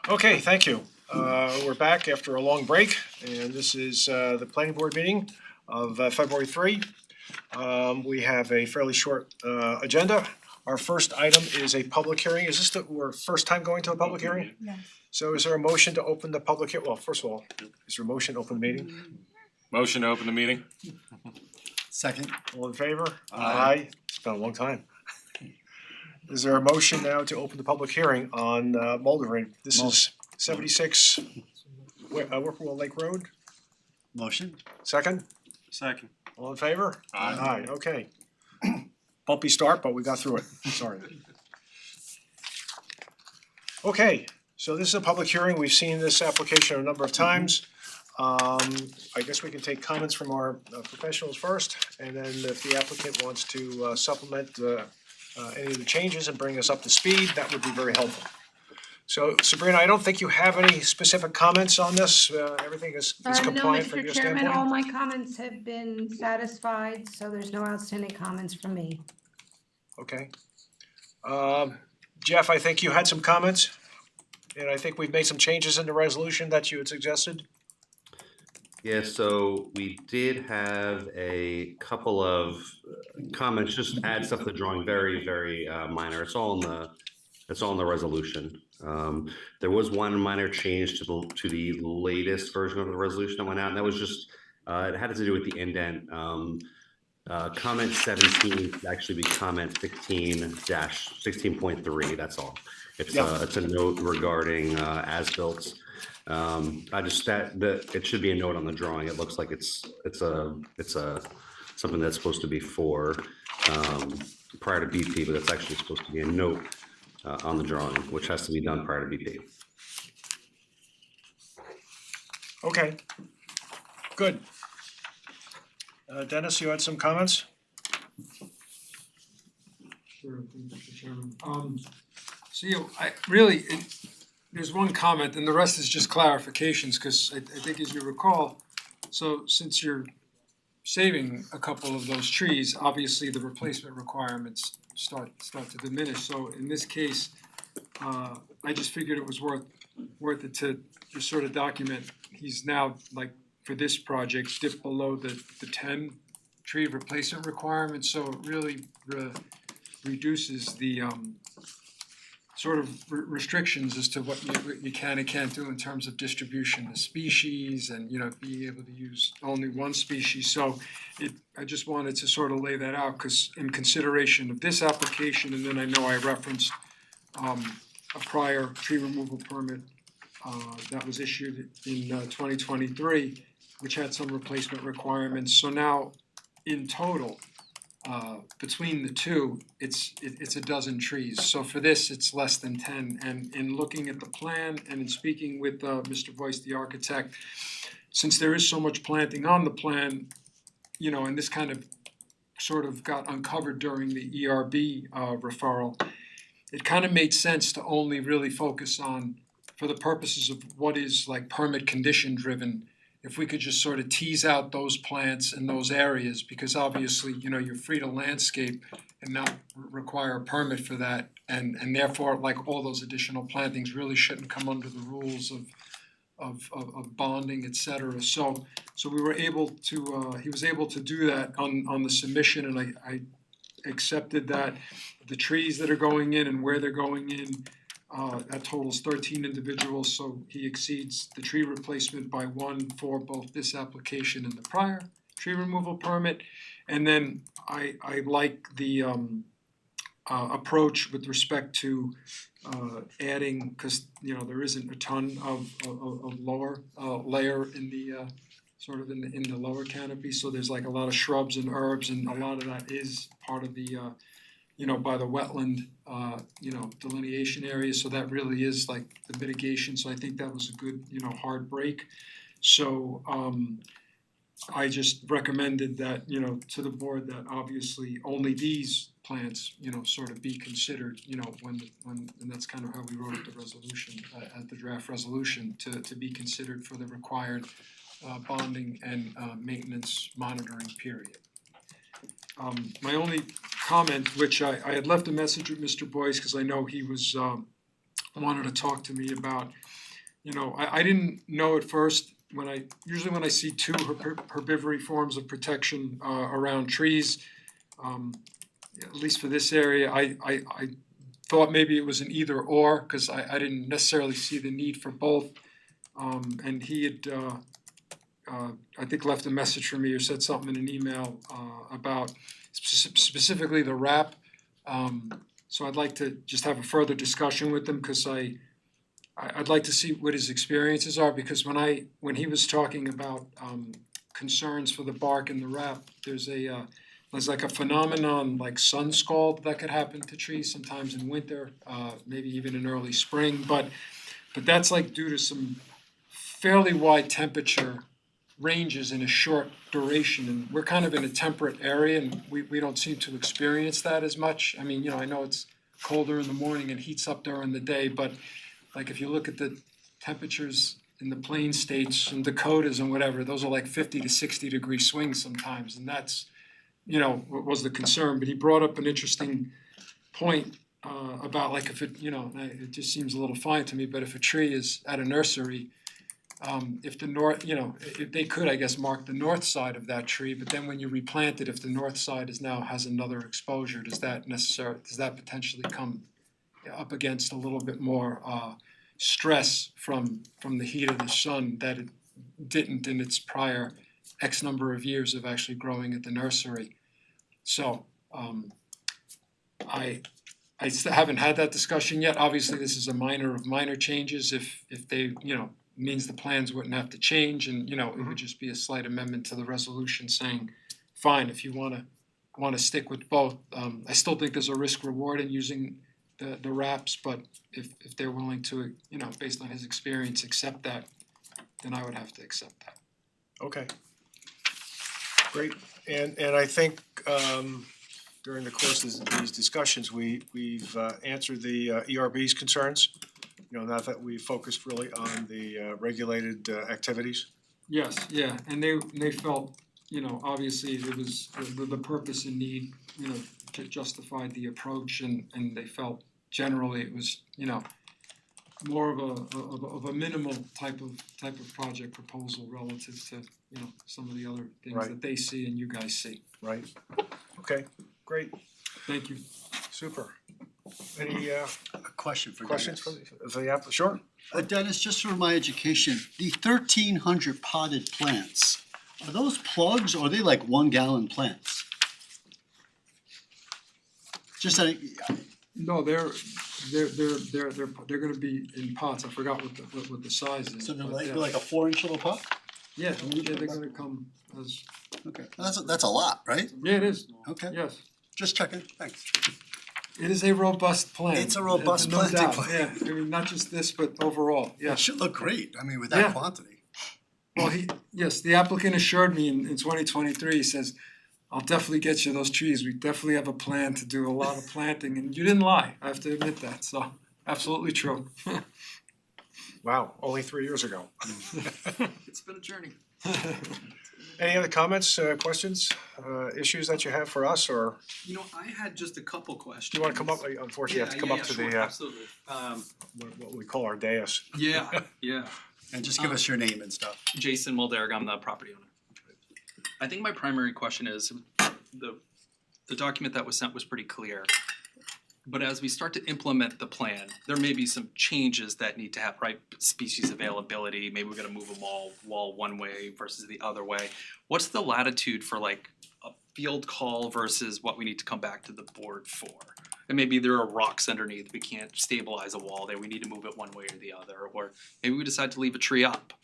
Okay, thank you. We're back after a long break, and this is the planning board meeting of February 3. We have a fairly short agenda. Our first item is a public hearing. Is this our first time going to a public hearing? Yes. So is there a motion to open the public hearing? Well, first of all, is there a motion to open the meeting? Motion to open the meeting? Second. All in favor? Aye. It's been a long time. Is there a motion now to open the public hearing on Moldering? This is 76 Whippoorwill Lake Road. Motion. Second? Second. All in favor? Aye. Okay. Bumpy start, but we got through it. Sorry. Okay, so this is a public hearing. We've seen this application a number of times. I guess we can take comments from our professionals first, and then if the applicant wants to supplement any of the changes and bring us up to speed, that would be very helpful. So Sabrina, I don't think you have any specific comments on this. Everything is compliant from No, your Mr. Chairman, all standpoint? my comments have been satisfied, so there's no outstanding comments from me. Okay. Jeff, I think you had some comments, and I think we've made some changes in the resolution that you had suggested. Yeah, so we did have a couple of comments, just add stuff to the drawing, very, very minor. It's all in the resolution. There was one minor change to the latest version of the resolution that went out, and that was just it had to do with the indent. Comment 17 should actually be comment 16-16.3. That's all. It's a note regarding as-built. It should be a note on the drawing. It looks like it's something that's supposed to be for prior to BP, but it's actually supposed to be a note on the drawing, which has to be done prior to BP. Okay, good. Dennis, you had some comments? Sure, thank you, Mr. Chairman. There's one comment and the rest is just clarifications, because I think as you recall, so since you're saving a couple of those trees, obviously the replacement requirements start to diminish. So in this case, I just figured it was worth it to just sort of document, he's now, like, for this project, dipped below the 10 tree replacement requirement, so it really reduces the sort of restrictions as to what you can and can't do in terms of distribution of species and, being able to use only one species. So I just wanted to sort of lay that out, because in consideration of this application, and then I know I referenced a prior tree removal permit that was issued in 2023, which had some replacement requirements. So now, in total, between the two, it's a dozen trees. So for this, it's less than 10. And in looking at the plan and in speaking with Mr. Boyce, the architect, since there is so much planting on the plan, and this kind of sort of got uncovered during the ERB referral, it kind of made sense to only really focus on, for the purposes of what is like permit condition driven, if we could just sort of tease out those plants in those areas, because obviously, you're free to landscape and not require a permit for that, and therefore, like, all those additional plantings really shouldn't come under the rules of bonding, et cetera. So we were able to, he was able to do that on the submission, and I accepted that the trees that are going in and where they're going in, that totals 13 individuals, so he exceeds the tree replacement by one for both this application and the prior tree removal permit. And then I like the approach with respect to adding, because there isn't a ton of lower layer in the sort of in the lower canopy, so there's like a lot of shrubs and herbs, and a lot of that is part of the by the wetland, delineation area, so that really is like the mitigation, so I think that was a good, hard break. So, I just recommended that, to the board, that obviously only these plants, sort of be considered, when, and that's kind of how we wrote up the resolution, at the draft resolution, to be considered for the required bonding and maintenance monitoring period. My only comment, which I had left a message with Mr. Boyce, because I know he was wanted to talk to me about, you know, I didn't know at first, usually when I see two herbivory forms of protection around trees, at least for this area, I thought maybe it was an either or, because I didn't necessarily see the need for both. And he had, I think, left a message for me or said something in an email about specifically the wrap. So I'd like to just have a further discussion with him, because I'd like to see what his experiences are, because when he was talking about concerns for the bark and the wrap, there's like a phenomenon like sun scald that could happen to trees sometimes in winter, maybe even in early spring, but that's like due to some fairly wide temperature ranges in a short duration, and we're kind of in a temperate area, and we don't seem to experience that as much. I mean, you know, I know it's colder in the morning and heats up during the day, but like if you look at the temperatures in the plain states and Dakotas and whatever, those are like 50 to 60 degree swings sometimes, and that's, you know, what was the concern. But he brought up an interesting point about, like, if it, you know, it just seems a little fine to me, but if a tree is at a nursery, if the north, you know, if they could, I guess, mark the north side of that tree, but then when you replant it, if the north side has another exposure, does that potentially come up against a little bit more stress from the heat of the sun that it didn't in its prior X number of years of actually growing at the nursery? So I haven't had that discussion yet. Obviously, this is a minor of minor changes. If they, you know, means the plans wouldn't have to change, and, you know, it would just be a slight amendment to the resolution saying, fine, if you wanna stick with both. I still think there's a risk reward in using the wraps, but if they're willing to, you know, based on his experience, accept that, then I would have to accept that. Okay. Great, and I think during the course of these discussions, we've answered the ERB's concerns. You know, now that we focused really on the regulated activities. Yes, yeah, and they felt, you know, obviously it was the purpose and need, you know, justified the approach, and they felt generally it was, you know, more of a minimal type of project proposal relative to, you know, some of the other things Right. that they see and you guys see. Right. Okay, great, Thank you. super. Any A question for questions Dennis. from the applicant? Sure. Dennis, just for my education, the 1,300 potted plants, are those plugs or are they like 1 gallon plants? Just No, they're gonna be in pots. I forgot what the size is. so they're but like yeah. they're like a 4-inch little pot? Yeah, they're gonna come as, Okay, that's a lot, right? yeah, it is, Okay, yes. just checking, thanks. It is a robust plan. It's a robust no planting doubt, plan. Yeah, I mean, not just this, but overall, yeah. It should look great, I mean, with Yeah. that quantity. Well, the applicant assured me in 2023, he says, I'll definitely get you those trees. We definitely have a plan to do a lot of planting, and you didn't lie. I have to admit that, so absolutely true. Wow, only 3 years ago. It's been a journey. Any other comments, questions, issues that you have for us, or You know, I had just a couple questions. do you wanna come up, unfortunately, you have to come up to sure, the absolutely. what we call our dais. Yeah. And just give us your name and stuff. Jason Mulderg, I'm the property owner. I think my primary question is, the document that was sent was pretty clear. But as we start to implement the plan, there may be some changes that need to have, right? Species availability, maybe we're gonna move them all one way versus the other way. What's the latitude for like a field call versus what we need to come back to the board for? And maybe there are rocks underneath, we can't stabilize a wall there, we need to move it one way or the other, or maybe we decide to leave a tree up,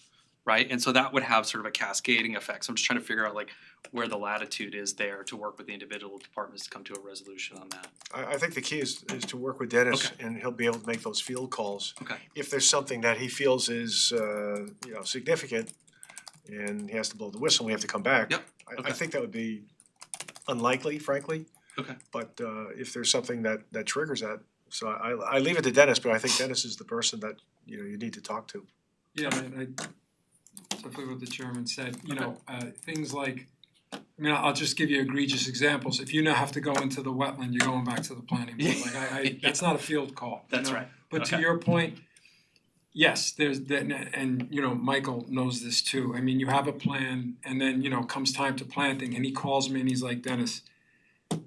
right? And so that would have sort of a cascading effect, so I'm just trying to figure out like where the latitude is there to work with the individual departments to come to a resolution on that. I think the key is to work with Dennis, Okay. and he'll be able to make those field calls. Okay. If there's something that he feels is, significant, and he has to blow the whistle, and we have to come back. Yep, I okay. think that would be unlikely, frankly. Okay. But if there's something that triggers that, so I leave it to Dennis, but I think Dennis is the person that, you know, you need to talk to. Yeah, and definitely what the chairman said, you know, things like, I mean, I'll just give you egregious examples. If you now have to go into the wetland, you're going back to the planning board. Like, that's not a field call. you That's know? right. But to Okay. your point, yes, there's, and you know, Michael knows this too. I mean, you have a plan and then, you know, comes time to planting and he calls me and he's like, Dennis,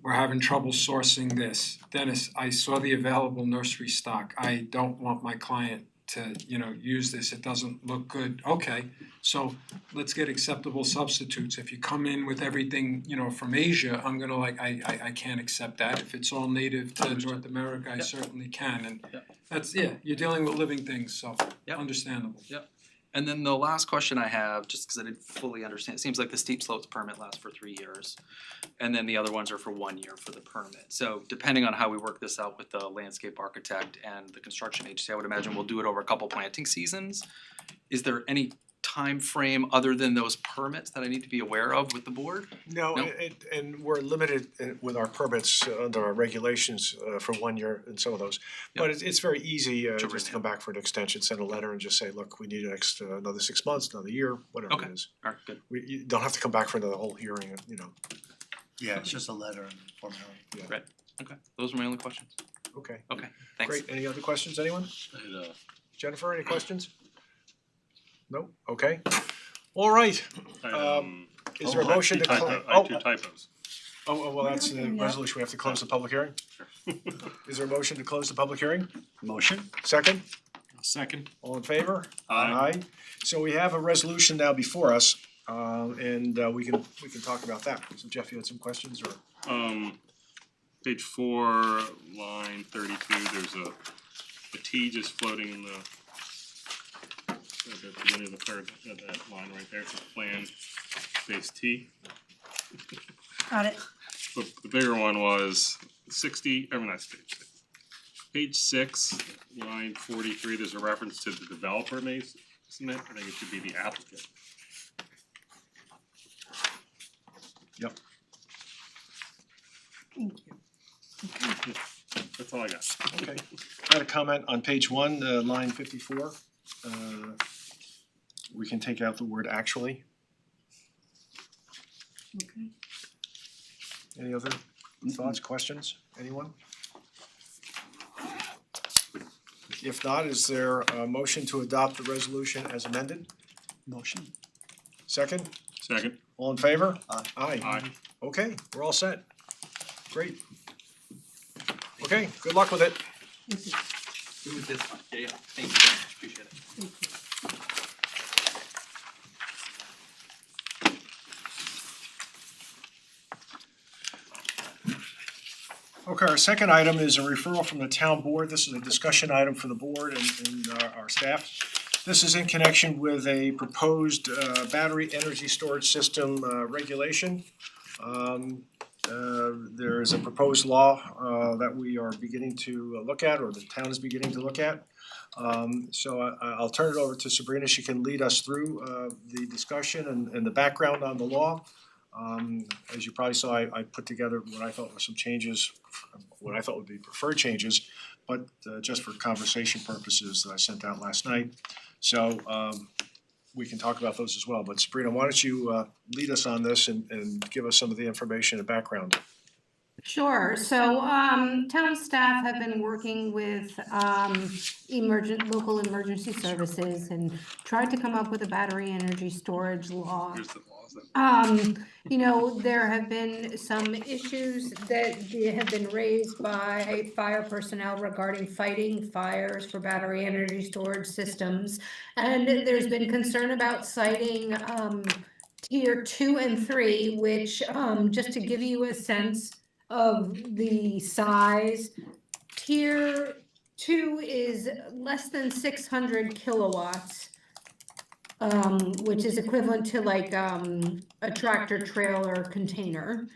we're having trouble sourcing this. Dennis, I saw the available nursery stock. I don't want my client to, you know, use this. It doesn't look good. Okay, so let's get acceptable substitutes. If you come in with everything, you know, from Asia, I'm gonna like, I can't accept that. If it's all native to North America, I Yep. certainly can. And Yep. that's, yeah, you're dealing with living things, so Yep. understandable. And then the last question I have, just because I didn't fully understand, it seems like the steep slopes permit lasts for 3 years. And then the other ones are for 1 year for the permit. So depending on how we work this out with the landscape architect and the construction agency, I would imagine we'll do it over a couple planting seasons. Is there any time frame other than those permits that I need to be aware of with the board? No, No. and we're limited with our permits under our regulations for 1 year in some of those. But it's very easy just renew. to come back for an extension, send a letter and just say, look, we need another 6 months, another year, whatever Okay. it is. Alright, good. You don't have to come back for another whole hearing, you know, Yeah, it's just a letter and formality. Okay, those were my only questions. okay. Okay, thanks. Great, any other questions, anyone? Jennifer, any questions? No, okay. All right, is there a motion to close? I have two typos. Well, that's the Yeah. resolution, we have to close the public hearing? Is there a motion to close the public hearing? Motion? Second? Second. All in favor? Aye. So we have a resolution now before us, and we can talk about that. So Jeff, you had some questions or? Page 4, line 32, there's a T just floating in the at the beginning of the third, that line right there, it's a plan space T. Got it. But the bigger one was 60, I mean, that's page 6, line 43, there's a reference to the developer may submit, I think it should be the applicant. Yep. Thank you. That's all I got. Okay. I had a comment on page 1, line 54. We can take out the word actually. Okay. Any other thoughts, questions, anyone? If not, is there a motion to adopt the resolution as amended? Motion? Second? Second. All in favor? Aye. Aye. Okay, we're all set. Great. Okay, good luck with it. Good with this one. Yeah, thank you very much, appreciate it. Okay, our second item is a referral from the town board. This is a discussion item for the board and our staff. This is in connection with a proposed battery energy storage system regulation. There is a proposed law that we are beginning to look at, or the town is beginning to look at. So I'll turn it over to Sabrina. She can lead us through the discussion and the background on the law. As you probably saw, I put together what I thought were some changes, what I thought would be preferred changes, but just for conversation purposes that I sent out last night. So we can talk about those as well. But Sabrina, why don't you lead us on this and give us some of the information and background? Sure, so town staff have been working with local emergency services and tried to come up with a battery energy storage law. Here's the laws. You know, there have been some issues that have been raised by fire personnel regarding fighting fires for battery energy storage systems. And there's been concern about citing tier 2 and 3, which just to give you a sense of the size, tier 2 is less than 600 kilowatts. Which is equivalent to like a tractor trailer container.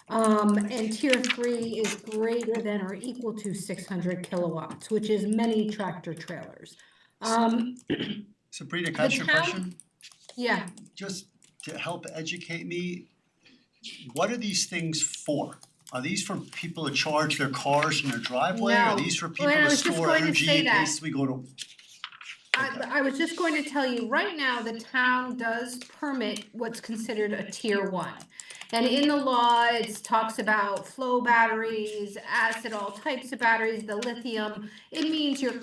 And tier 3 is greater than or equal to 600 kilowatts, which is many tractor trailers. Sabrina, can I ask you a The town- question? Yeah, Just to help educate me, what are these things for? Are these for people to charge their cars in their driveway? Are No. these for people Well, I to was just store going to energy say in that. case we go to? I was just going to tell you, right now, the town does permit what's considered a tier 1. And in the law, it talks about flow batteries, acid, all types of batteries, the lithium. It means your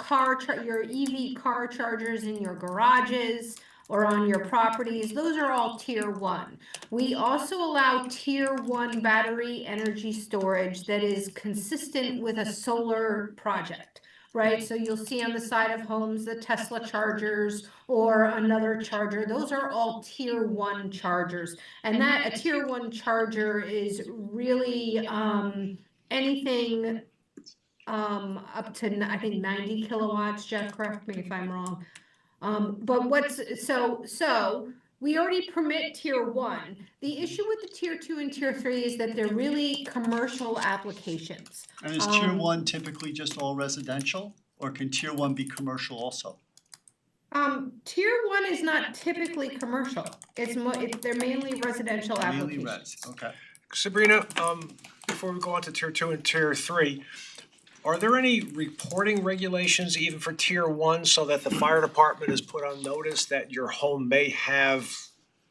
your EV car chargers in your garages or on your properties, those are all tier 1. We also allow tier 1 battery energy storage that is consistent with a solar project, right? So you'll see on the side of homes the Tesla chargers or another charger. Those are all tier 1 chargers. And that a tier 1 charger is really anything up to I think 90 kilowatts. Jeff, correct me if I'm wrong. But so we already permit tier 1. The issue with the tier 2 and tier 3 is that they're really commercial applications. And is tier 1 typically just all residential, or can tier 1 be commercial also? Tier 1 is not typically commercial. They're mainly residential Mainly applications. res, okay. Sabrina, before we go on to tier 2 and tier 3, are there any reporting regulations even for tier 1 so that the fire department is put on notice that your home may have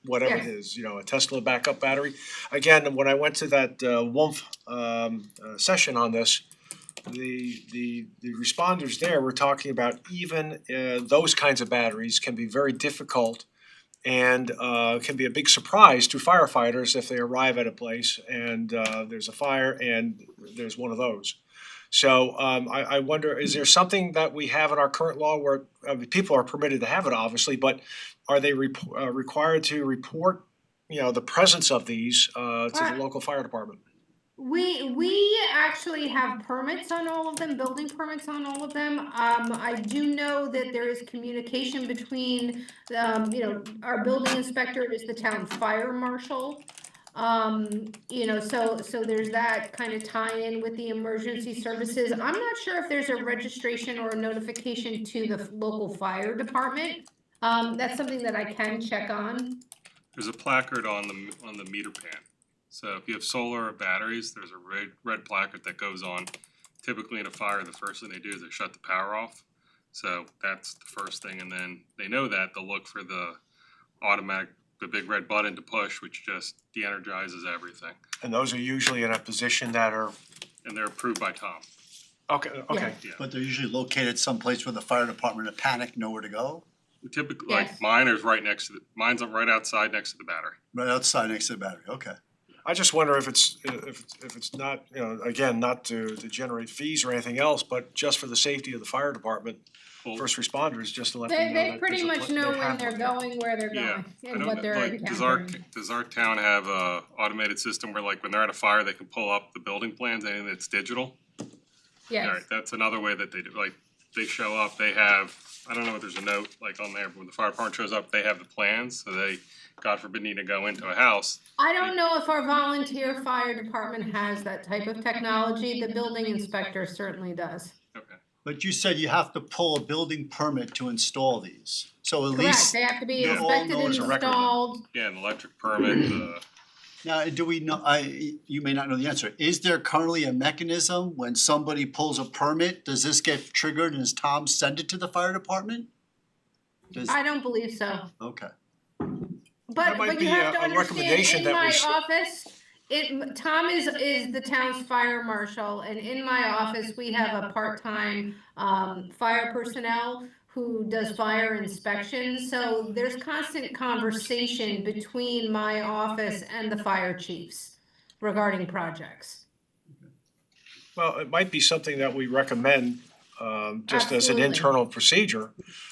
whatever it Yes. is, a Tesla backup battery? Again, when I went to that WUMF session on this, the responders there were talking about even those kinds of batteries can be very difficult and can be a big surprise to firefighters if they arrive at a place and there's a fire and there's one of those. So I wonder, is there something that we have in our current law where people are permitted to have it, obviously, but are they required to report, the presence of these to the local fire department? We actually have permits on all of them, building permits on all of them. I do know that there is communication between, our building inspector is the town fire marshal. So there's that kind of tie-in with the emergency services. I'm not sure if there's a registration or a notification to the local fire department. That's something that I can check on. There's a placard on the meter pan. So if you have solar or batteries, there's a red placard that goes on. Typically in a fire, the first thing they do is they shut the power off. So that's the first thing, and then they know that they'll look for the big red button to push, which just de-energizes everything. And those are usually in a position that are, And they're approved by Tom. okay. Yeah. But they're usually located someplace where the fire department in a panic know where to go, We typically, Yes. like mine is right next to mine's right outside next to the battery. right outside next to the battery, okay. I just wonder if it's not, again, not to generate fees or anything else, but just for the safety of the fire department, Well, first responders, just to let them know They that pretty there's a much pla- know they when have they're one. going, where they're Yeah, going, I and don't what know, they're like, encountering. does our town have a automated system where like when they're at a fire, they can pull up the building plans, anything that's digital? Yes. Alright, that's another way that they do, like, they show up, they have, I don't know if there's a note like on there, but when the fire department shows up, they have the plans, so they, God forbid, need to go into a house. I don't know if our volunteer fire department has that type of technology. The building inspector certainly does. Okay. But you said you have to pull a building permit to install these, so at Correct, least, they have to be they're all inspected known and as a record. installed. Yeah, an electric permit, now, do we know, you may not know the answer, is there currently a mechanism when somebody pulls a permit, does this get triggered and does Tom send it to the fire department? Does, I don't believe so. okay, But might you be have to a understand, recommendation in that my we s- office, Tom is the town's fire marshal, and in my office, we have a part-time fire personnel who does fire inspections, so there's constant conversation between my office and the fire chiefs regarding projects. Well, it might be something that we recommend, just as an Absolutely. internal procedure.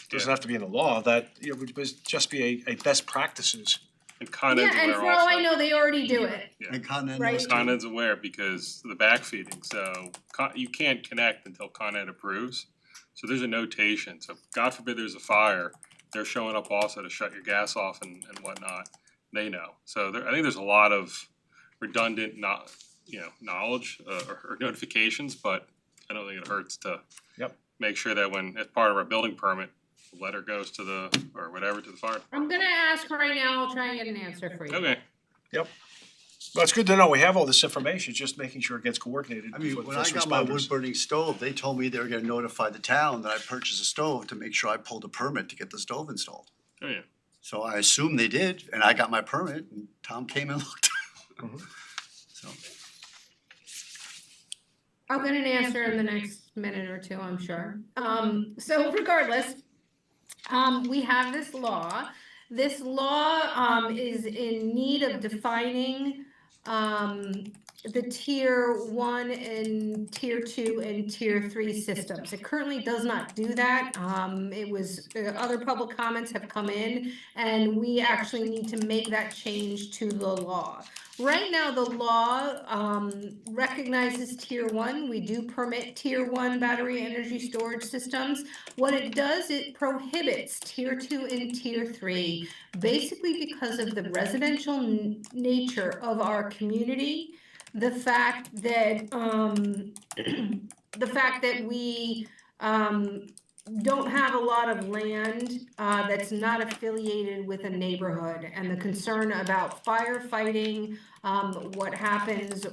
Doesn't Yeah. have to be in the law, that, would just be a best practices. and Con Ed's Yeah, and aware for all I also. know, they already do it. and Con Ed Right. knows too. Con Ed's aware because of the backfeeding, so you can't connect until Con Ed approves. So there's a notation, so God forbid there's a fire, they're showing up also to shut your gas off and whatnot, they know. So I think there's a lot of redundant knowledge or notifications, but I don't think it hurts to Yep. make sure that when, as part of our building permit, the letter goes to the fire. I'm gonna ask right now, I'll try and get an answer for you. Okay, Well, it's good to know we have all this information, just making sure it gets coordinated I mean, before the when I first got my wood responders. burning stove, they told me they were gonna notify the town that I purchased a stove to make sure I pulled a permit to get the stove installed. oh yeah. So I assume they did, and I got my permit, and Tom came and looked. So, I'll get an answer in the next minute or two, I'm sure. So regardless, we have this law. This law, is in need of defining, the tier 1 and tier 2 and tier 3 systems. It currently does not do that. Other public comments have come in, and we actually need to make that change to the law. Right now, the law recognizes tier 1. We do permit tier 1 battery energy storage systems. What it does, it prohibits tier 2 and tier 3, basically because of the residential nature of our community, the fact that we don't have a lot of land that's not affiliated with a neighborhood, and the concern about firefighting, what happens,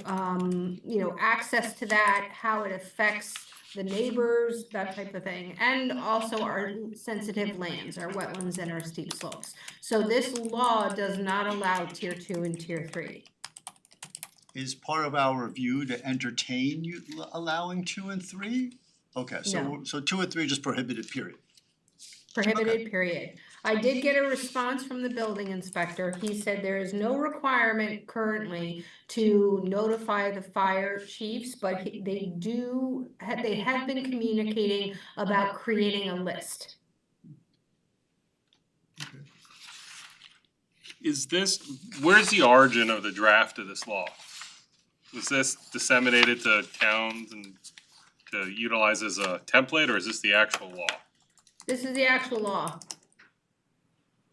access to that, how it affects the neighbors, that type of thing, and also our sensitive lands, our wetlands and our steep slopes. So this law does not allow tier 2 and tier 3. Is part of our review to entertain you allowing 2 and 3? Okay, No. so 2 and 3 are just prohibited, period. Prohibited, period. I did get a response from the building inspector. He said there is no requirement currently to notify the fire chiefs, but they have been communicating about creating a list. Where's the origin of the draft of this law? Was this disseminated to towns and to utilize as a template, or is this the actual law? This is the actual law.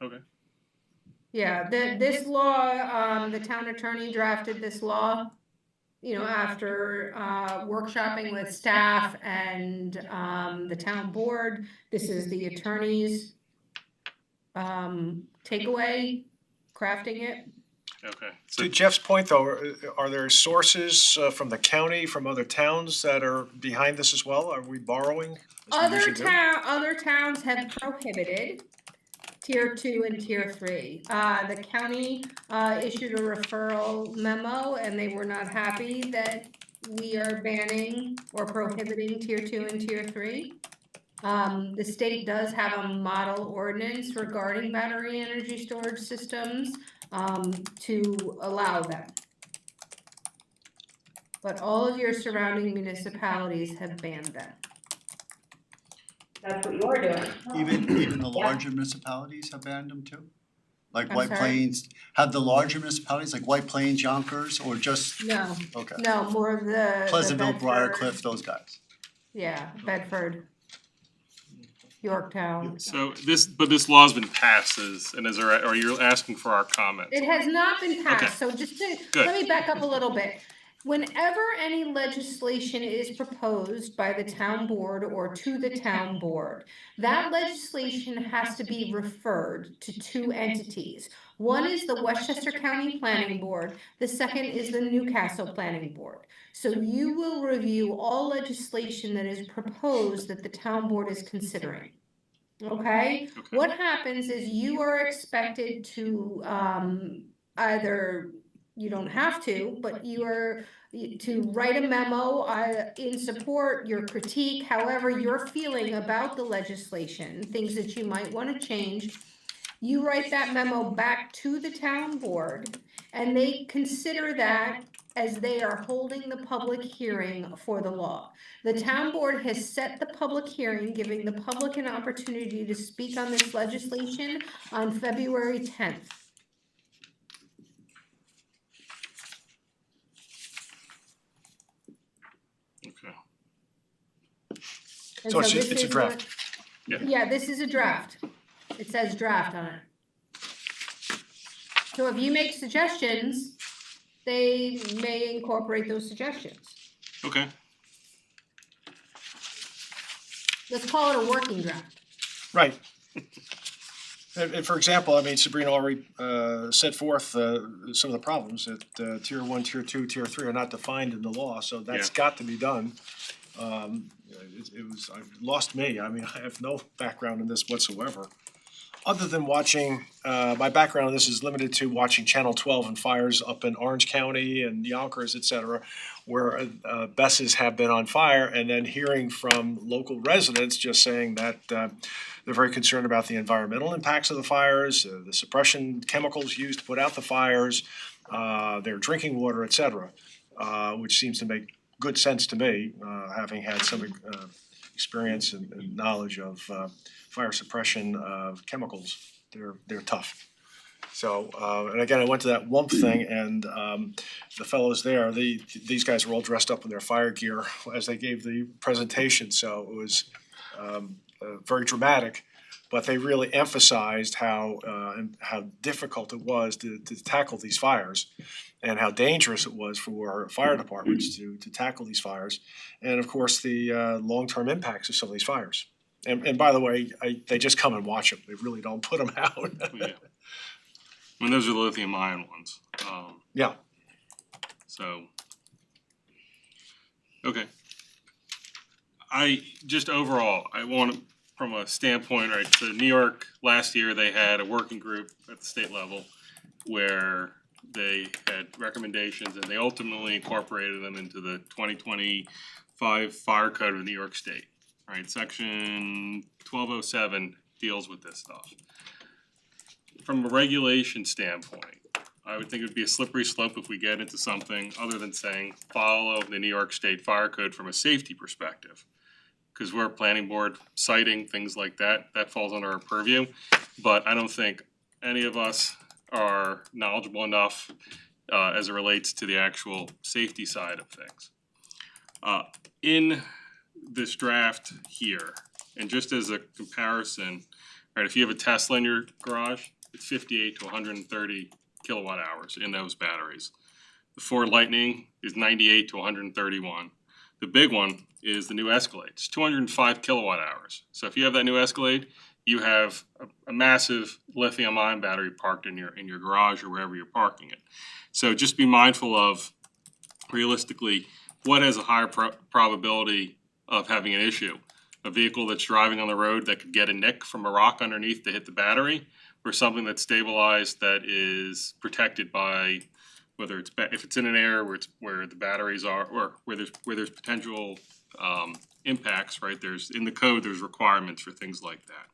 Okay. Yeah, this law, the town attorney drafted this law, after workshopping with staff and the town board. This is the attorney's takeaway, crafting it. Okay. So To Jeff's point though, are there sources from the county, from other towns that are behind this as well? Are we borrowing? as we usually do? Other towns have prohibited tier 2 and tier 3. The county issued a referral memo, and they were not happy that we are banning or prohibiting tier 2 and tier 3. The state does have a model ordinance regarding battery energy storage systems to allow them. But all of your surrounding municipalities have banned them. That's what you're doing. Even the larger municipalities have banned them too? Like I'm White sorry? Plains, have the larger municipalities like White Plains, Yonkers, or just, No, okay. no, more of the Pleasantville, Bedford- Briarcliff, those guys. Yeah, Bedford, Yorktown. So this law's been passed or you're asking for our comment? It has not been Okay. passed, so just to, Good. let me back up a little bit. Whenever any legislation is proposed by the town board or to the town board, that legislation has to be referred to 2 entities. One is the Westchester County Planning Board, the second is the Newcastle Planning Board. So you will review all legislation that is proposed that the town board is considering. Okay? Okay. What happens is you are expected to either, you don't have to, but you are to write a memo in support, your critique, however you're feeling about the legislation, things that you might want to change. You write that memo back to the town board, and they consider that as they are holding the public hearing for the law. The town board has set the public hearing, giving the public an opportunity to speak on this legislation on February 10th. Okay. And So it's this a is draft. what- Yeah. Yeah, this is a draft. It says draft on it. So if you make suggestions, they may incorporate those suggestions. Okay. Let's call it a working draft. Right. And for example, I mean, Sabrina already set forth some of the problems that tier 1, tier 2, tier 3 are not defined in the law, so that's Yeah. got to be done. It lost me, I mean, I have no background in this whatsoever. other than watching, my background in this is limited to watching Channel 12 and fires up in Orange County and Yonkers, et cetera, where Besses have been on fire, and then hearing from local residents just saying that they're very concerned about the environmental impacts of the fires, the suppression chemicals used to put out the fires, their drinking water, et cetera, which seems to make good sense to me, having had some experience and knowledge of fire suppression chemicals. They're tough. So, and again, I went to that WUMP thing, and the fellows there, these guys were all dressed up in their fire gear as they gave the presentation, so it was very dramatic. But they really emphasized how difficult it was to tackle these fires, and how dangerous it was for fire departments to tackle these fires, and of course the long-term impacts of some of these fires. And by the way, they just come and watch them. They really don't put them out. Yeah. I mean, those are the lithium ion ones. Yeah. So, okay. I just overall, I want to, from a standpoint, right, so New York, last year, they had a working group at the state level where they had recommendations and they ultimately incorporated them into the 2025 Fire Code of New York State, right? Section 1207 deals with this stuff. From a regulation standpoint, I would think it would be a slippery slope if we get into something other than saying follow the New York State Fire Code from a safety perspective. Because we're a planning board, citing things like that, that falls under our purview. But I don't think any of us are knowledgeable enough as it relates to the actual safety side of things. In this draft here, and just as a comparison, right, if you have a Tesla in your garage, it's 58 to 130 kilowatt hours in those batteries. The Ford Lightning is 98 to 131. The big one is the new Escalade. It's 205 kilowatt hours. So if you have that new Escalade, you have a massive lithium ion battery parked in your garage or wherever you're parking it. So just be mindful of, realistically, what has a higher probability of having an issue? A vehicle that's driving on the road that could get a nick from a rock underneath to hit the battery, or something that's stabilized that is protected by, whether it's if it's in an area where the batteries are, or where there's potential impacts, right? There's in the code there's requirements for things like that.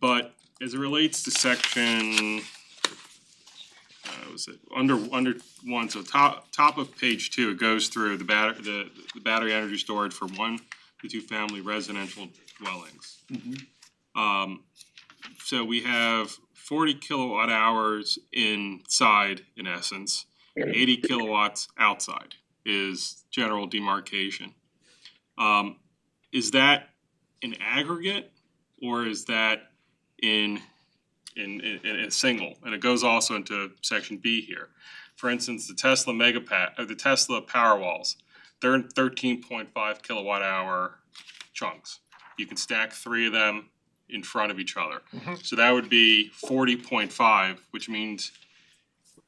But as it relates to section, was it under one? So top of page 2, it goes through the battery energy storage for 1 to 2 family residential dwellings. So we have 40 kilowatt hours inside, in essence, 80 kilowatts outside is general demarcation. Is that in aggregate, or is that in a single? And it goes also into section B here. For instance, the Tesla the Tesla Powerwalls, they're in 13.5 kilowatt hour chunks. You can stack 3 of them in front of each other. So that would be 40.5, which means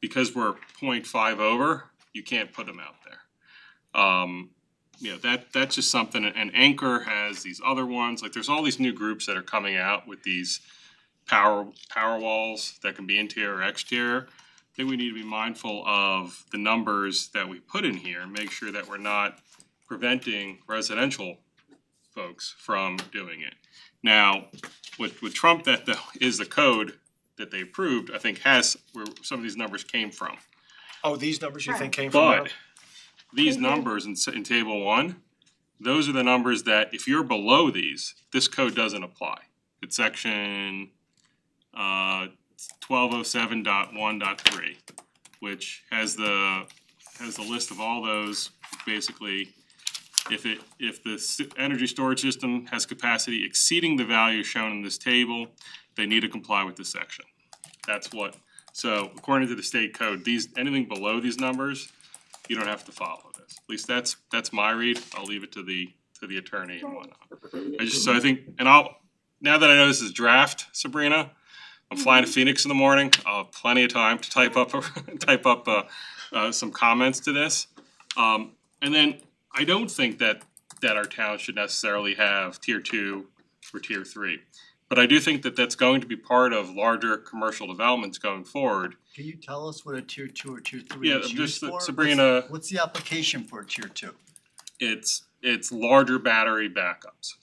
because we're 0.5 over, you can't put them out there. You know, that's just something, and Anchor has these other ones, like there's all these new groups that are coming out with these power walls that can be interior or exterior. I think we need to be mindful of the numbers that we put in here and make sure that we're not preventing residential folks from doing it. Now, what Trump that though is the code that they approved, I think has where some of these numbers came from. Oh, these numbers you think came from? But these numbers in table 1, those are the numbers that if you're below these, this code doesn't apply. It's section 1207.1.3, which has the list of all those. Basically, if the energy storage system has capacity exceeding the value shown in this table, they need to comply with this section. That's what. So according to the state code, anything below these numbers, you don't have to follow this. At least that's my read. I'll leave it to the attorney and whatnot. I think, and now that I know this is draft, Sabrina, I'm flying to Phoenix in the morning. I'll have plenty of time to type up some comments to this. And then I don't think that our town should necessarily have tier 2 or tier 3. But I do think that that's going to be part of larger commercial developments going forward. Can you tell us what a tier 2 or tier 3 Yeah, is just used for? Sabrina- What's the application for a tier 2? It's larger battery backups.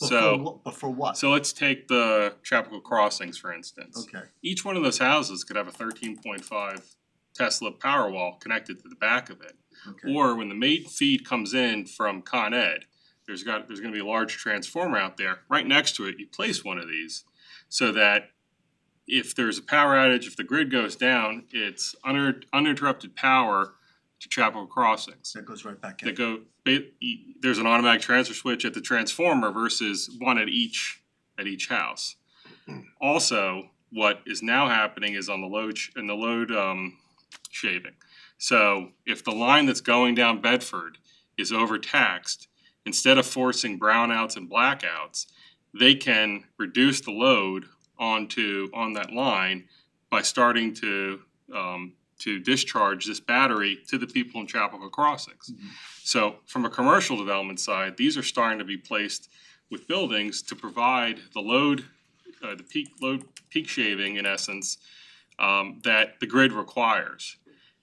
But for what? So let's take the Chapel Crossings, for instance. Okay, Each one of those houses could have a 13.5 Tesla Powerwall connected to the back of it. okay. Or when the main feed comes in from Con Ed, there's gonna be a large transformer out there. Right next to it, you place one of these so that if there's a power outage, if the grid goes down, it's uninterrupted power to Chapel Crossings. So it goes right back in. There's an automatic transfer switch at the transformer versus one at each house. Also, what is now happening is on the load shaving. So if the line that's going down Bedford is overtaxed, instead of forcing brownouts and blackouts, they can reduce the load on that line by starting to discharge this battery to the people in Chapel Crossings. So from a commercial development side, these are starting to be placed with buildings to provide the load, the peak shaving in essence, that the grid requires.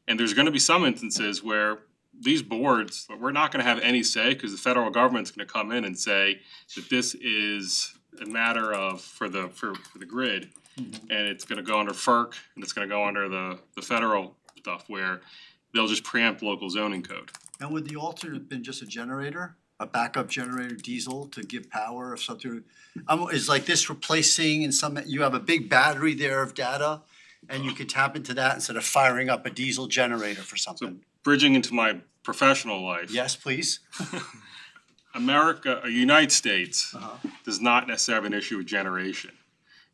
And there's gonna be some instances where these boards, we're not gonna have any say because the federal government's gonna come in and say that this is a matter of for the grid. And it's gonna go under FERC and it's gonna go under the federal stuff where they'll just preempt local zoning code. And would the alternate been just a generator, a backup generator, diesel to give power if something? Is like this replacing in some, you have a big battery there of data and you could tap into that instead of firing up a diesel generator for something? Bridging into my professional life. Yes, please? United States does not necessarily have an issue with generation.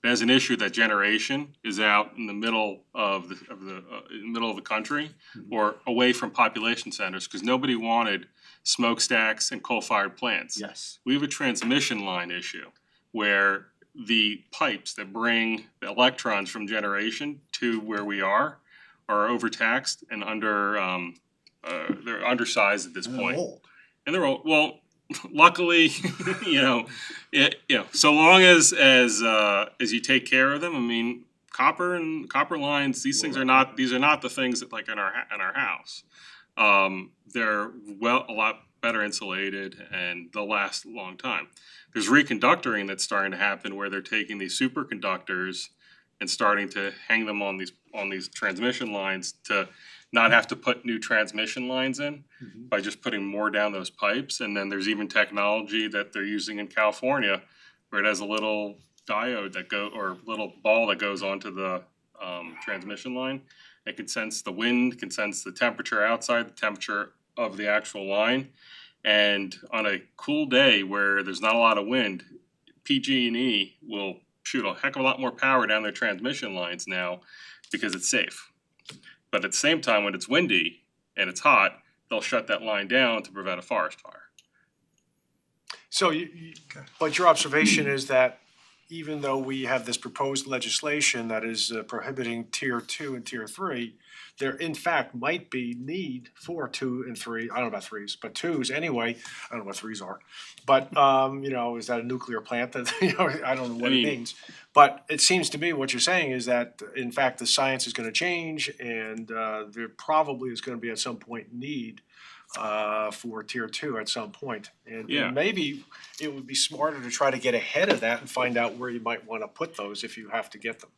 It has an issue that generation is out in the middle of the country or away from population centers because nobody wanted smokestacks and coal-fired plants. Yes. We have a transmission line issue where the pipes that bring the electrons from generation to where we are overtaxed and they're undersized at this point. And they're old. Well, luckily, so long as you take care of them, I mean, copper lines, these are not the things that like in our house. They're a lot better insulated and they'll last a long time. There's reconductoring that's starting to happen where they're taking these superconductors and starting to hang them on these transmission lines to not have to put new transmission lines in by just putting more down those pipes. And then there's even technology that they're using in California where it has a little diode or little ball that goes onto the transmission line. It can sense the wind, can sense the temperature outside, the temperature of the actual line. And on a cool day where there's not a lot of wind, PG&E will shoot a heck of a lot more power down their transmission lines now because it's safe. But at the same time, when it's windy and it's hot, they'll shut that line down to prevent a forest fire. So but your observation is that even though we have this proposed legislation that is prohibiting tier 2 and tier 3, there in fact might be need for 2 and 3, I don't know about 3s, but 2s anyway, I don't know what 3s are. But is that a nuclear plant that, I don't know what it means. But it seems to me what you're saying is that in fact the science is gonna change and there probably is gonna be at some point need for tier 2 at some point. And maybe it would be smarter to try to get ahead of that and find out where you might wanna put those if you have to get them.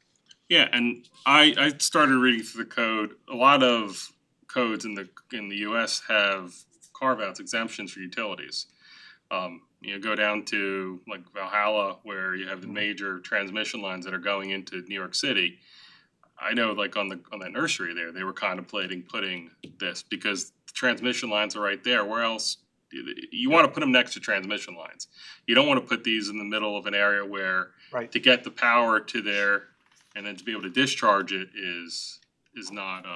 Yeah, and I started reading through the code. A lot of codes in the US have carve-outs, exemptions for utilities. Go down to like Valhalla where you have the major transmission lines that are going into New York City. I know like on that nursery there, they were contemplating putting this because the transmission lines are right there. Where else? You want to put them next to transmission lines. You don't want to put these in the middle of an area where to get the power to there and then to be able to discharge it is not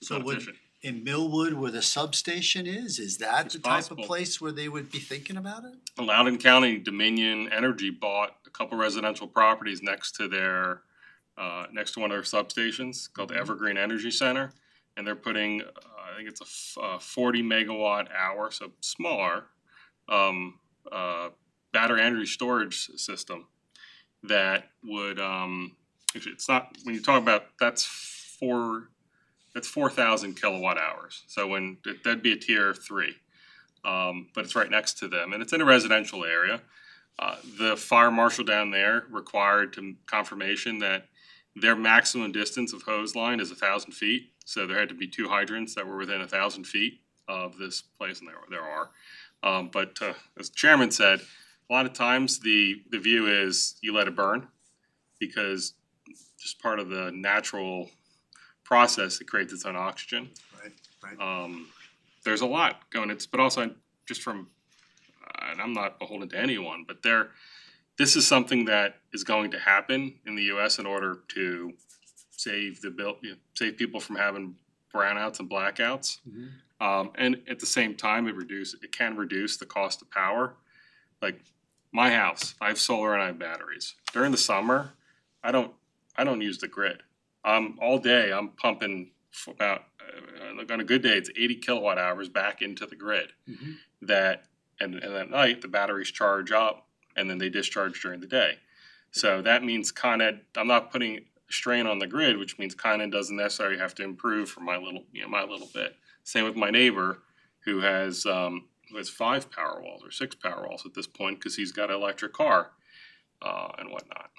efficient. In Millwood where the substation is that It's the type possible. of place where they would be thinking about it? Loudoun County Dominion Energy bought a couple residential properties next to next to one of their substations called the Evergreen Energy Center, and they're putting I think it's a 40 megawatt hour, so smaller battery energy storage system that would, actually, it's not, when you talk about, that's 4,000 kilowatt hours. So that'd be a tier 3. But it's right next to them and it's in a residential area. The fire marshal down there required confirmation that their maximum distance of hose line is 1,000 feet. So there had to be 2 hydrants that were within 1,000 feet of this place, and there are. But as the chairman said, a lot of times the view is you let it burn because just part of the natural process, it creates its own oxygen. Right. There's a lot going, but also just from, and I'm not beholden to anyone, but this is something that is going to happen in the US in order to save save people from having brownouts and blackouts. And at the same time, it can reduce the cost of power. Like my house, I have solar and I have batteries. During the summer, I don't use the grid. All day I'm pumping about on a good day it's 80 kilowatt hours back into the grid. That and at night the batteries charge up and then they discharge during the day. So that means Con Ed, I'm not putting strain on the grid, which means Con Ed doesn't necessarily have to improve for my little bit. Same with my neighbor who has 5 Powerwalls or 6 Powerwalls at this point because he's got an electric car and whatnot.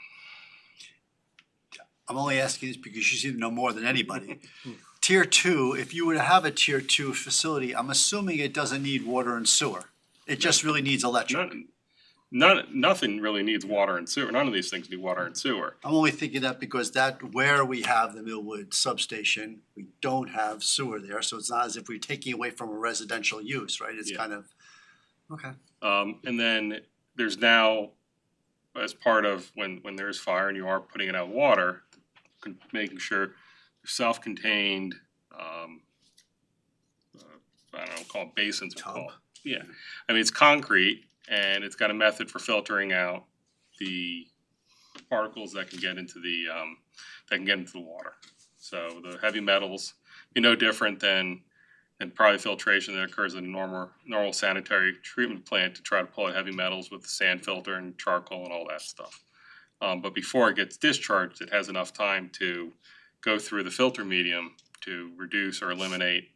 I'm only asking this because you seem to know more than anybody. Tier 2, if you were to have a tier 2 facility, I'm assuming it doesn't need water and sewer. It just really needs electric. Nothing really needs water and sewer. None of these things need water and sewer. I'm only thinking that because where we have the Millwood substation, we don't have sewer there, so it's not as if we're taking away from a residential use, right? It's Yeah. kind of, okay. And then there's now, as part of when there's fire and you are putting it out water, making sure self-contained, I don't know, call it basins. Tub. Yeah, I mean, it's concrete and it's got a method for filtering out the particles that can get into the water. So the heavy metals be no different than probably filtration that occurs in a normal sanitary treatment plant to try to pull out heavy metals with the sand filter and charcoal and all that stuff. But before it gets discharged, it has enough time to go through the filter medium to reduce or eliminate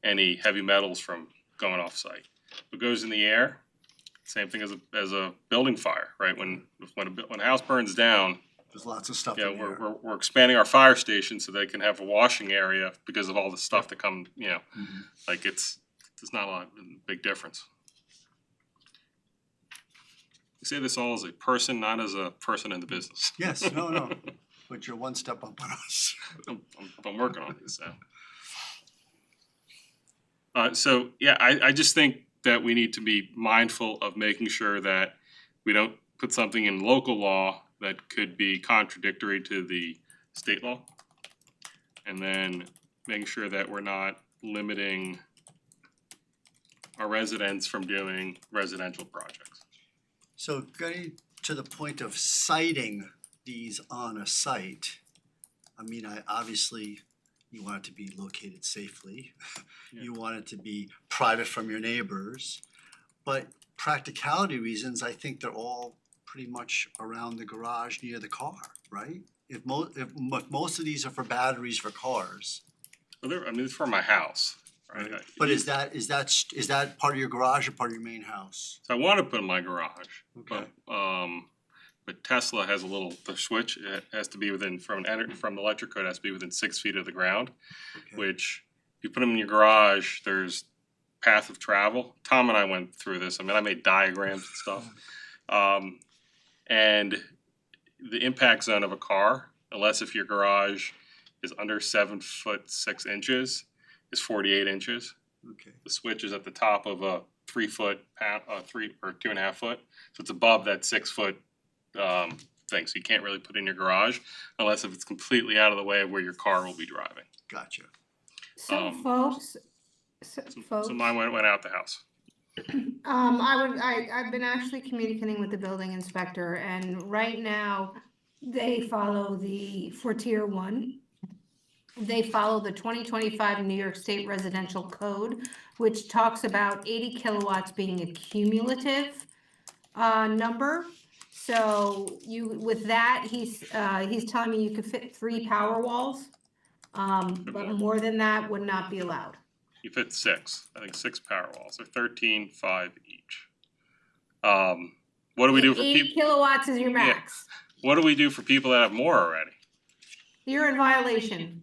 any heavy metals from going off site. What goes in the air, same thing as a building fire, right? When a house burns down, There's lots of stuff yeah, in there. we're expanding our fire station so they can have a washing area because of all the stuff that come, like there's not a big difference. I say this all as a person, not as a person in the business. Yes, no, but you're one step up on us. I'm working on this, so yeah, I just think that we need to be mindful of making sure that we don't put something in local law that could be contradictory to the state law. And then making sure that we're not limiting our residents from doing residential projects. So getting to the point of citing these on a site, I mean, obviously, you want it to be located safely. You want it to be private from your neighbors. But practicality reasons, I think they're all pretty much around the garage near the car, right? If most of these are for batteries for cars. Well, it's for my house, right? But is that part of your garage or part of your main house? So I want to put in my garage, Okay. but Tesla has the switch, it has to be from the electric code, it has to be within 6 feet of the ground, Okay. which if you put them in your garage, there's path of travel. Tom and I went through this. I mean, I made diagrams and stuff. And the impact zone of a car, unless if your garage is under 7'6" is 48 inches. Okay. The switch is at the top of a 3 foot, 3 or 2.5 foot. So it's above that 6 foot thing. So you can't really put it in your garage unless if it's completely out of the way of where your car will be driving. Gotcha. So So mine went out the house. I've been actually communicating with the building inspector, and right now, they follow for tier 1. They follow the 2025 New York State Residential Code, which talks about 80 kilowatts being a cumulative number. So with that, he's telling me you could fit 3 power walls. But more than that would not be allowed. You fit 6, I think 6 power walls, they're 13, 5 each. What do we do for 80 people, kilowatts is your max. what do we do for people that have more already? You're in violation.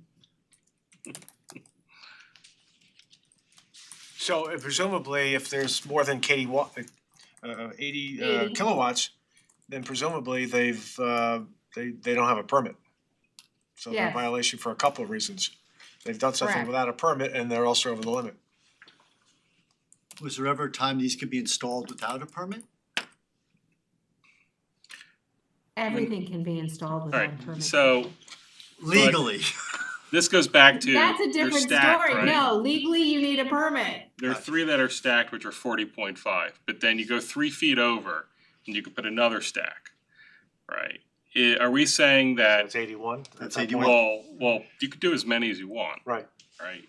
So presumably, if there's more than 80 80. kilowatts, then presumably they don't have a permit. So they're in Yes. violation for a couple of reasons. They've done something Correct. without a permit and they're also over the limit. Was there ever a time these could be installed without a permit? Everything can be installed without a Alright, permit. so Legally, this goes back to, That's a they're different stacked, story. right? No, legally you need a permit. There are 3 that are stacked, which are 40.5, but then you go 3 feet over and you can put another stack, right? Are we saying that, That's 81? That's At that 81. point? well, you could do as many as you want, Right. right?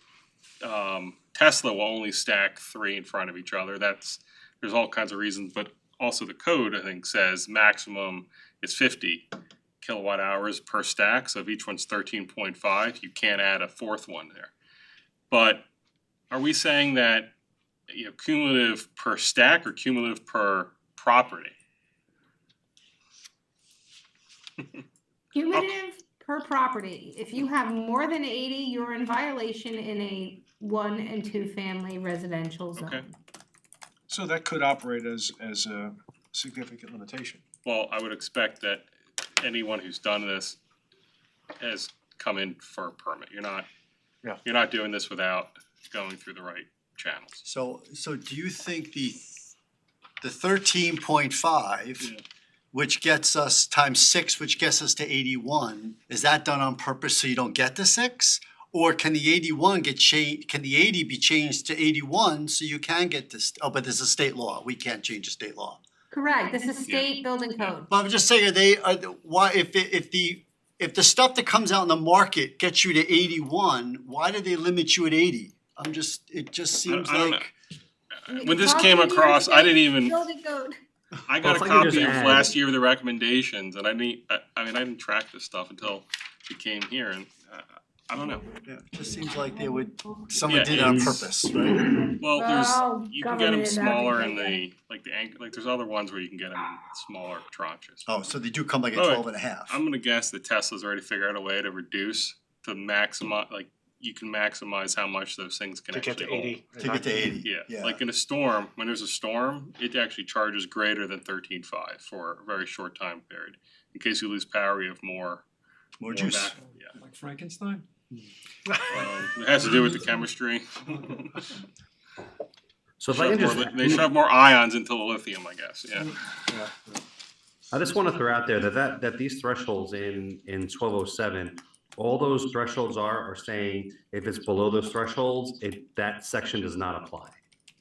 Tesla will only stack 3 in front of each other, there's all kinds of reasons, but also the code, I think, says maximum is 50 kilowatt hours per stack, so if each one's 13.5, you can't add a 4th one there. But are we saying that, cumulative per stack or cumulative per property? Cumulative per property. If you have more than 80, you're in violation in a 1 and 2 family residential Okay. zone. So that could operate as a significant limitation. Well, I would expect that anyone who's done this has come in for a permit. Yeah. You're not doing this without going through the right channels. so do you think the 13.5, Yeah. which gets us times 6, which gets us to 81, is that done on purpose so you don't get the 6? Or can the 81 get changed, can the 80 be changed to 81 so you can get this, but there's a state law, we can't change a state law. Correct. This is state building code. But I'm just saying, why, if the stuff that comes out in the market gets you to 81, why do they limit you at 80? It just seems I don't like. When this Talk came to New York across, I didn't State even, Building code. I got Well, a if I could copy just of add- last year of the recommendations and I didn't track this stuff until it came here and I don't know. Yeah, it just seems like they would, Yeah, someone did it on it's- purpose, right? Well, Well, you can get them government is smaller in everything. there's other ones where you can get them in smaller tranches. Oh, so they do come like at Oh, 12 and a half. I'm gonna guess that Tesla's already figured out a way to reduce, to maximize, you can maximize how much those things can To get actually to hold. 80. To get to 80. Yeah, like in a storm, when there's a storm, it actually charges greater than 13.5 for a very short time period. In case you lose power, you have more More juice. backup, yeah. Like Frankenstein? It has to do with the chemistry. So if I can just, They shove more ions into the lithium, I guess, yeah. I just want to throw out there that these thresholds in 1207, all those thresholds are saying if it's below those thresholds, that section does not apply,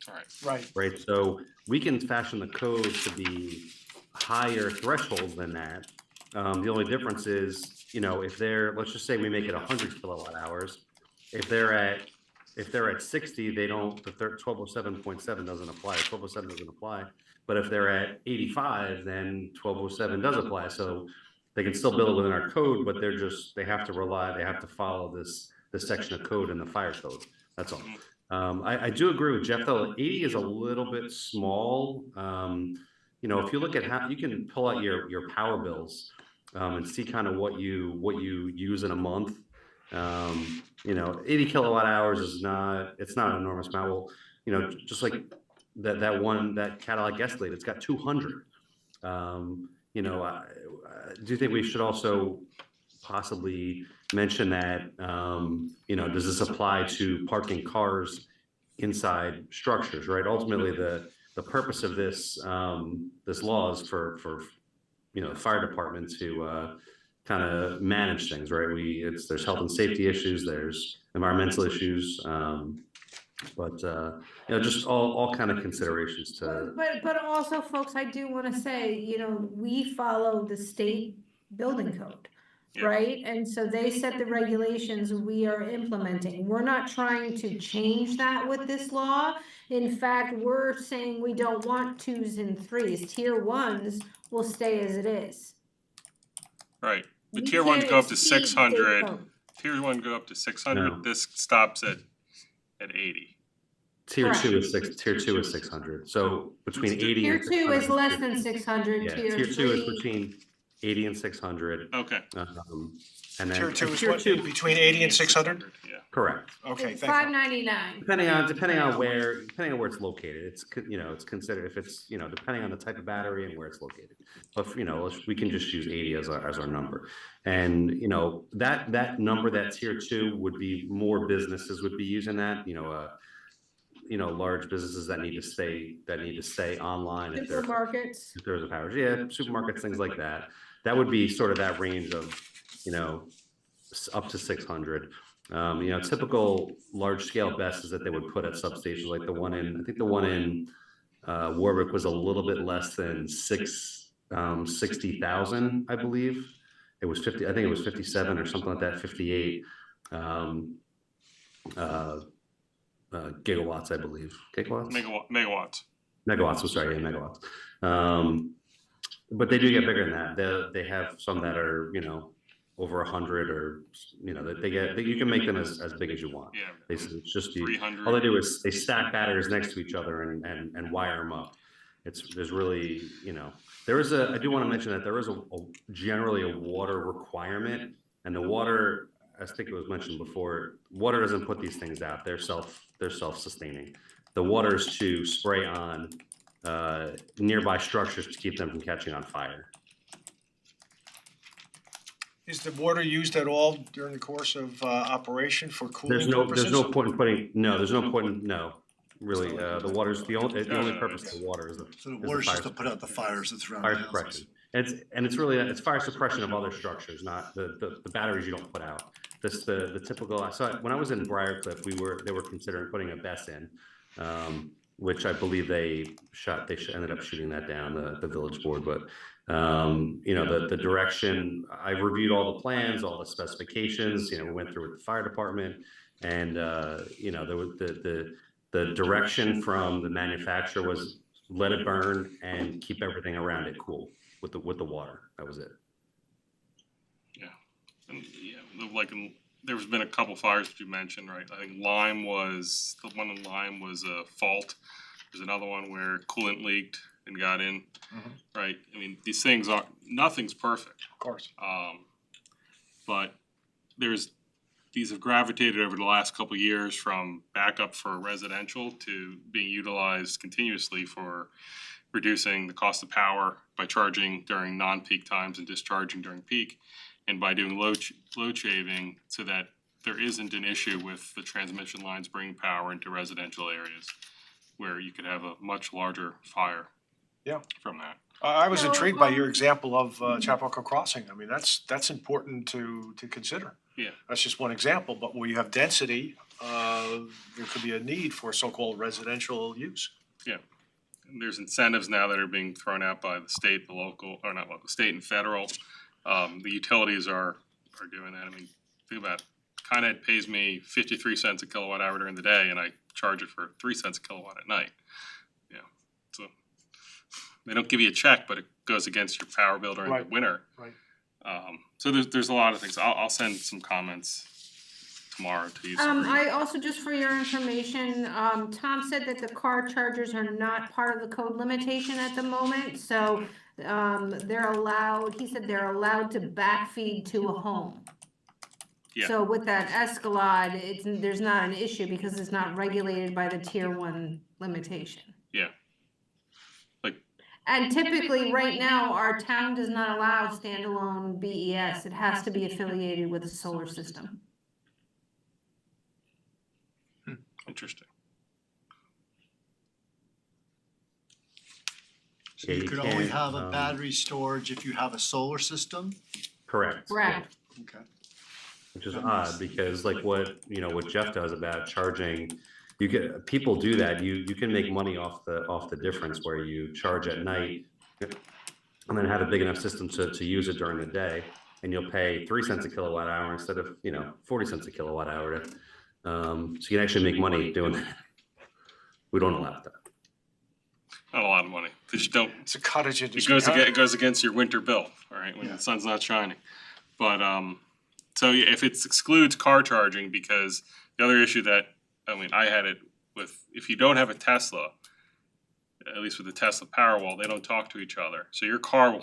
Alright, Right. right? So we can fashion the code to be higher thresholds than that. The only difference is, if let's just say we make it 100 kilowatt hours, if they're at 60, they don't, the 1207.7 doesn't apply, 1207 doesn't apply. But if they're at 85, then 1207 does apply, so they can still build within our code, but they have to follow this section of code in the fire code, that's all. I do agree with Jeff though, 80 is a little bit small. If you look at how, you can pull out your power bills, and see kind of what you use in a month. 80 kilowatt hours it's not an enormous amount. Well, just like that Cadillac Escalade, it's got 200. I do think we should also possibly mention that, does this apply to parking cars inside structures, right? Ultimately, the purpose of this law is for fire department to kind of manage things, right? There's health and safety issues, there's environmental issues, but just all kind of considerations to. But also, folks, I do wanna say, we follow the state building code. Yeah. right? And so they set the regulations we are implementing. We're not trying to change that with this law. In fact, we're saying we don't want 2s and 3s. Tier 1s will stay as it is. Right, the We tier ones can't go up to exceed 600. state code. Tier 1 go up to 600, No. this stops at 80. Tier two Correct. is tier two is 600, so between 80 Tier and 2 is 600. less than 600, Yeah, tier tier two is 3. between 80 and 600, Okay. and then. Tier two is tier what, two- between 80 and 600? Yeah. Correct. Okay, It's thank you. $5.99. Depending on where it's located, it's it's considered, if it's, depending on the type of battery and where it's located. But, we can just use 80 as our number. And, that number, that tier 2 would be more businesses would be using that, large businesses that need to stay online if Supermarkets. there's a power, supermarkets, things like that. That would be sort of that range of, up to 600. Typical large scale BESS is that they would put at substations like the one in Warwick was a little bit less than 60,000, I believe. It was 50, I think it was 57 or something like that, 58 gigawatts, I believe. Gigawatts? Megawatts. Megawatts, I'm sorry, yeah, megawatts. But they do get bigger than that. They have some that are, over 100, or you can make them as big as you want. Yeah. It's just all 300. they do is they stack batteries next to each other and wire them up. There's really, there is I do want to mention that there is generally a water requirement, and the water, I think it was mentioned before, water doesn't put these things out. They're self-sustaining. The water is to spray on nearby structures to keep them from catching on fire. Is the water used at all during the course of operation for cooling purposes? There's no point in really, the water's the only purpose of the water is So the is water's just fire to put out the fires that's around fire the houses. suppression. It's really it's fire suppression of other structures, not the batteries you don't put out. The typical. So when I was in Briarcliff, they were considering putting a BESS in, which I believe they ended up shooting that down, the village board. But the direction, I reviewed all the plans, all the specifications. We went through with the fire department, and there was the direction from the manufacturer was let it burn and keep everything around it cool with the water. That was it. And there's been a couple fires that you mentioned, right? I think the one in Lyme was a fault. There's another one where coolant leaked and got in, right? I mean, these things nothing's perfect. Of course. But these have gravitated over the last couple of years from backup for residential to being utilized continuously for reducing the cost of power by charging during non-peak times and discharging during peak, and by doing load shaving so that there isn't an issue with the transmission lines bringing power into residential areas where you could have a much larger fire. Yeah. From that. I was So, intrigued by your example of Chapelco Crossing. I mean, that's important to consider. Yeah. That's just one example, but where you have density, there could be a need for so-called residential use. And there's incentives now that are being thrown out by the state, state and federal. The utilities are doing that. I mean, think about it. Con Ed pays me 53 cents a kilowatt hour during the day, and I charge it for 3 cents a kilowatt at night. So they don't give you a check, but it goes against your power bill during the Right. winter. Right. So there's a lot of things. I'll send some comments tomorrow to you. I also, just for your information, Tom said that the car chargers are not part of the code limitation at the moment, so he said they're allowed to backfeed to a home. Yeah. So with that Escalade, there's not an issue because it's not regulated by the tier 1 limitation. Yeah. And typically, right now, our town does not allow standalone BES. It has to be affiliated with a solar system. Interesting. So Yeah, you you could only can't, have a battery storage if you have a solar system? Correct. Correct. Okay. Which is odd because what Jeff does about charging, people do that. You can make money off the difference where you charge at night and then have a big enough system to use it during the day. and you'll pay 3 cents a kilowatt hour instead of, 40 cents a kilowatt hour. So you can actually make money doing that. We don't allow that. Not a lot of money, because you don't, It's a cottage it industry. goes huh? against, it goes against your winter bill, all right, when the sun's not shining. But, so yeah, if it excludes car charging, because the other issue that, I had it with, if you don't have a Tesla, at least with the Tesla Powerwall, they don't talk to each other. So your car will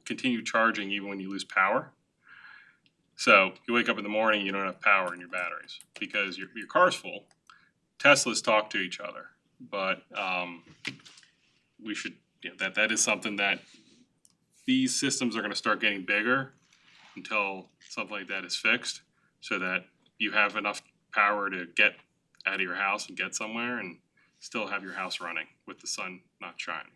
continue charging even when you lose power. So you wake up in the morning, you don't have power in your batteries because your car's full. Teslas talk to each other, but we should, that is something that these systems are gonna start getting bigger until something like that is fixed, so that you have enough power to get out of your house and get somewhere and still have your house running with the sun not shining.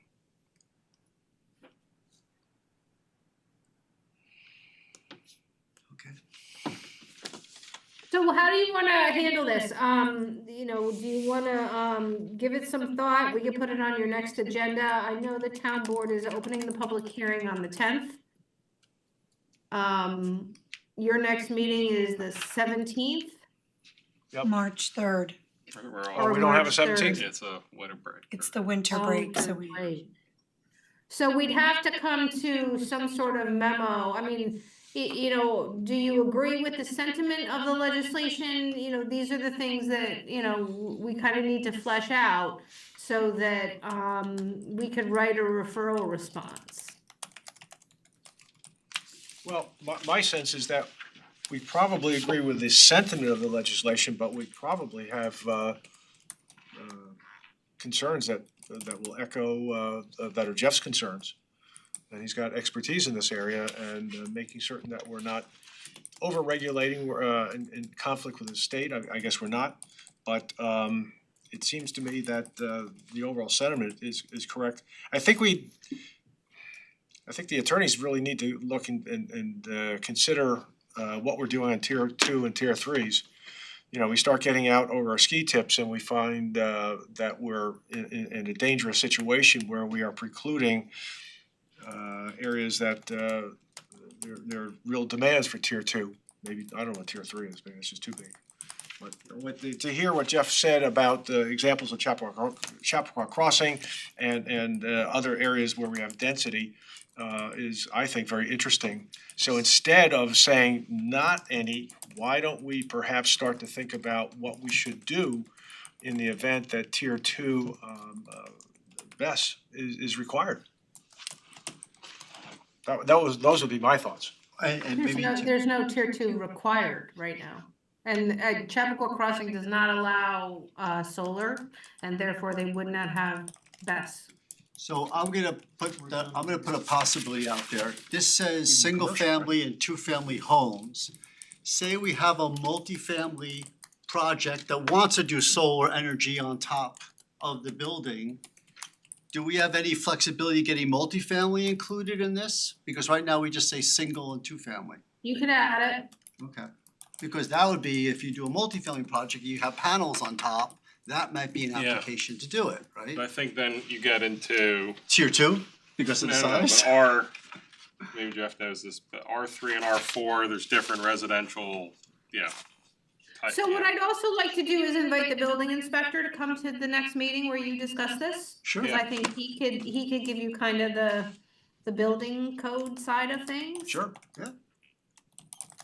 Okay. So how do you wanna handle this? Do you wanna, give it some thought? We can put it on your next agenda. I know the town board is opening the public hearing on the 10th. Your next meeting is the 17th. Yep. March 3rd. We're Oh, all, we don't have a March 3rd. 17th? it's a winter break. It's the winter Oh, break, so good we, point. So we'd have to come to some sort of memo. I mean, do you agree with the sentiment of the legislation? These are the things that, we kind of need to flesh out so that, we could write a referral response. Well, my sense is that we probably agree with the sentiment of the legislation, but we probably have concerns that will echo that are Jeff's concerns. And he's got expertise in this area, and making certain that we're not over-regulating in conflict with the state. I guess we're not, but it seems to me that the overall sentiment is correct. I think the attorneys really need to look and consider what we're doing on tier 2 and tier 3s. We start getting out over our ski tips and we find that we're in a dangerous situation where we are precluding areas that there are real demands for tier 2. Maybe, I don't know what tier 3 is, maybe it's just too big. But to hear what Jeff said about the examples of Chappaqua Crossing and other areas where we have density is, I think, very interesting. So instead of saying not any, why don't we perhaps start to think about what we should do in the event that tier 2 BESS is required? Those would be my thoughts. And maybe, There's no tier 2 required right now. And Chappaqua Crossing does not allow solar, and therefore they would not have BESS. so I'm gonna put a possibility out there. This says single family and 2-family homes. Say we have a multifamily project that wants to do solar energy on top of the building. Do we have any flexibility getting multifamily included in this? Because right now we just say single and 2-family. You could add it. Okay. Because that would be, if you do a multifamily project, you have panels on top, that might be an Yeah. application to do it, right? But I think then you get into, Tier 2, because of the no, size? but maybe Jeff knows this, but R3 and R4, there's different residential, type, So what I'd also like to do is invite the building inspector to come to the next meeting where you discuss this. Sure. Cause I think he could give you kind of the building code side of things. Sure.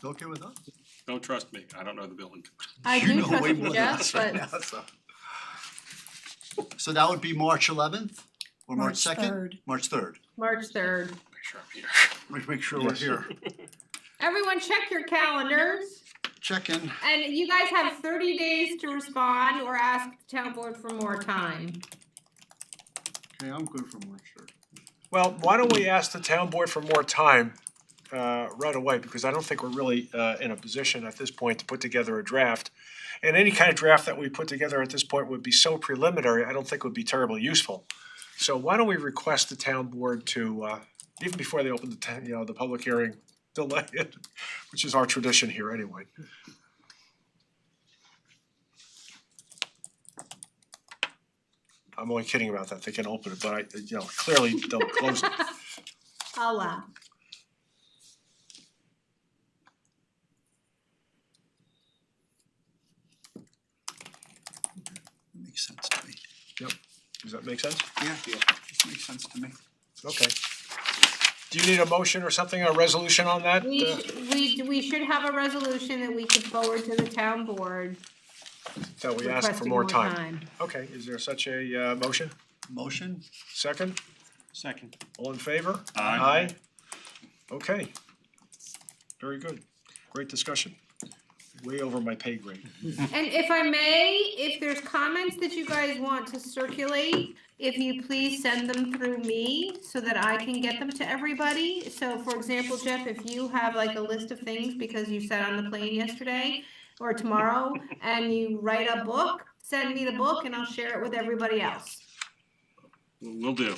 Okay with us? Don't trust me, I don't know the building. I You do know trust way you, more than Jeff, us right but now, so. So that would be March 11th or March March 2nd? 3rd. March 3rd. March 3rd. Make sure I'm here. Make sure we're here. Everyone check your calendars. Check in. And you guys have 30 days to respond or ask the town board for more time. Okay, I'm good for March 3rd. Well, why don't we ask the town board for more time right away, because I don't think we're really in a position at this point to put together a draft. And any kind of draft that we put together at this point would be so preliminary, I don't think would be terribly useful. So why don't we request the town board to, even before they open the public hearing, delay it, which is our tradition here anyway. I'm only kidding about that, they can open it, but clearly don't close it. I'll laugh. makes sense to me. Does that make sense? Yeah, this makes sense to me. Okay. Do you need a motion or something, a resolution on that? We should have a resolution that we could forward to the town board That we ask for requesting more time. Okay, is there such a motion? Motion? Second? Second. All in favor? Aye. Okay. Very good. Great discussion. Way over my pay grade. And if I may, if there's comments that you guys want to circulate, if you please send them through me so that I can get them to everybody. So for example, Jeff, if you have like a list of things because you sat on the plane yesterday or tomorrow and you write a book, send me the book and I'll share it with everybody else. Will do.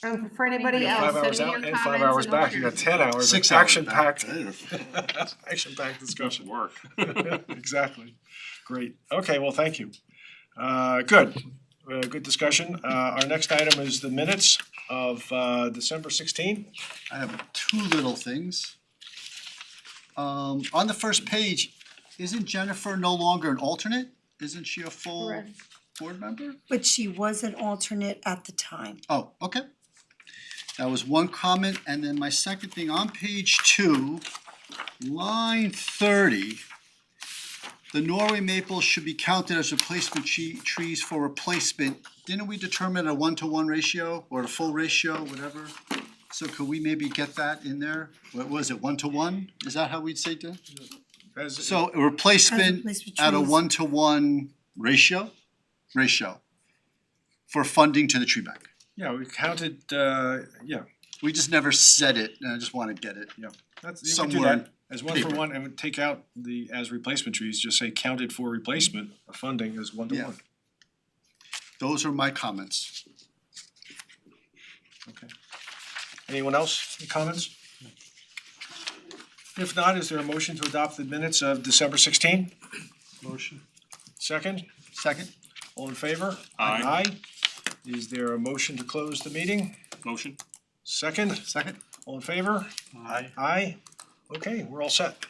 And for anybody You got else, 5 hours send me out your and 5 comments hours and I'll back, share you it. got 10 hours. 6 of hours action-packed, back. action-packed discussion. Work. Exactly. Great. Okay, well, thank you. Good. Good discussion. Our next item is the minutes of December 16. I have two little things. On the first page, isn't Jennifer no longer an alternate? Isn't she a full Correct. board member? But she was an alternate at the time. Oh, okay. That was one comment, and then my second thing, on page 2, line 30, the Norway maples should be counted as replacement trees for replacement. Didn't we determine a 1-to-1 ratio or a full ratio, whatever? So could we maybe get that in there? What was it, 1-to-1? Is that how we'd say it? So a replacement replacement at a trees. 1-to-1 ratio for funding to the tree bank. Yeah, we counted, yeah, We just never said it, and I just wanna get it. that's, you could do Somewhere that as one for paper. one and would take out the as replacement trees, just say counted for replacement of funding as 1 to 1. Those are my comments. Okay. Anyone else, any comments? If not, is there a motion to adopt the minutes of December 16? Motion. Second? Second? All in favor? Aye. Aye. Is there a motion to close the meeting? Motion? Second? Second? All in favor? Aye. Aye. Okay, we're all set.